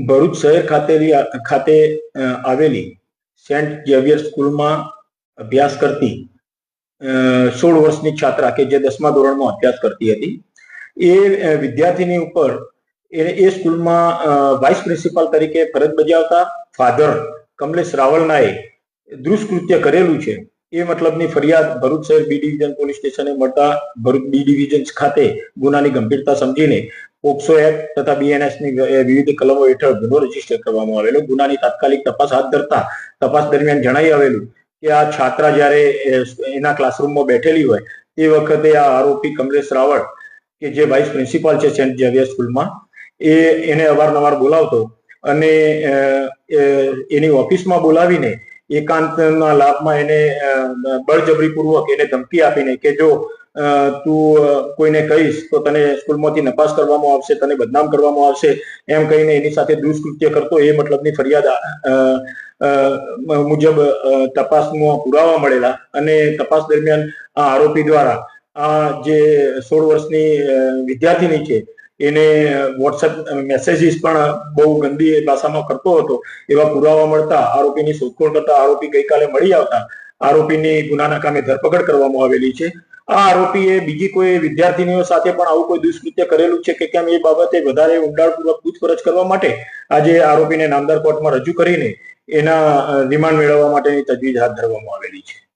ભરૂચ શહેર ખાતે આવેલી સેન્ટ ઝેવિયર સ્કૂલમાં અભ્યાસ કરતી 16 વર્ષની છાત્રા કે જે 10મા ધોરણમાં અભ્યાસ કરતી હતી એ વિદ્યાર્થીની ઉપર એ સ્કૂલમાં વાઇસ પ્રિન્સિપાલ તરીકે ફરજ બજાવતા ફાધર કમલેશ રાવલનાએ દુષ્કૃત્ય કરેલું છે એ મતલબની ફરિયાદ ભરૂચ શહેર બી ડિવિઝન પોલીસ સ્ટેશને મળતા ભરૂચ બી ડિવિઝન ખાતે ગુનાની ગંભીરતા સમજીને પોક્સો એક્ટ તથા બીએનએસની વિવિધ કલમો હેઠળ ગુનો રજીસ્ટર કરવામાં આવેલો. ગુનાની તાત્કાલિક તપાસ હાથ ધરતા તપાસ દરમિયાન જણાઈ આવેલું કે આ છાત્રા જ્યારે એના ક્લાસરૂમમાં બેઠેલી હોય તે વખતે આ આરોપી કમલેશ રાવળ કે જે વાઇસ પ્રિન્સિપાલ છે સેન્ટ ઝેવિયર સ્કૂલમાં એને અવારનવાર બોલાવતો અને એની ઓફિસમાં બોલાવીને એકાંતના લાભમાં એને બળજબરીપૂર્વક એને ધમકી આપીને કે જો તું કોઈને કહીશ તો તને સ્કૂલમાંથી નપાસ કરવામાં આવશે, તને બદનામ કરવામાં આવશે એમ કહીને એની સાથે દુષ્કૃત્ય કરતો એ મતલબની ફરિયાદ મુજબ તપાસમાં પુરાવા મળેલા અને તપાસ દરમિયાન આ આરોપી દ્વારા આ જે 16 વર્ષની વિદ્યાર્થીની છે એને વોટ્સએપ મેસેજીસ પણ બહુ ગંદી ભાષામાં કરતો હતો એવા પુરાવા મળતા આરોપીની શોધખોળ કરતા આરોપી ગઈકાલે મળી આવતા આરોપીની ગુનાના કામે ધરપકડ કરવામાં આવેલી છે. આ આરોપીએ બીજી કોઈ વિદ્યાર્થીનીઓ સાથે પણ આવું કોઈ દુષ્કૃત્ય કરેલું છે કે કેમ એ બાબતે વધારે ઊંડાણપૂર્વક પૂછપરછ કરવા માટે આજે આરોપીને નામદાર કોર્ટમાં રજૂ કરીને એના રિમાન્ડ મેળવવા માટેની તજવીજ હાથ ધરવામાં આવેલી છે.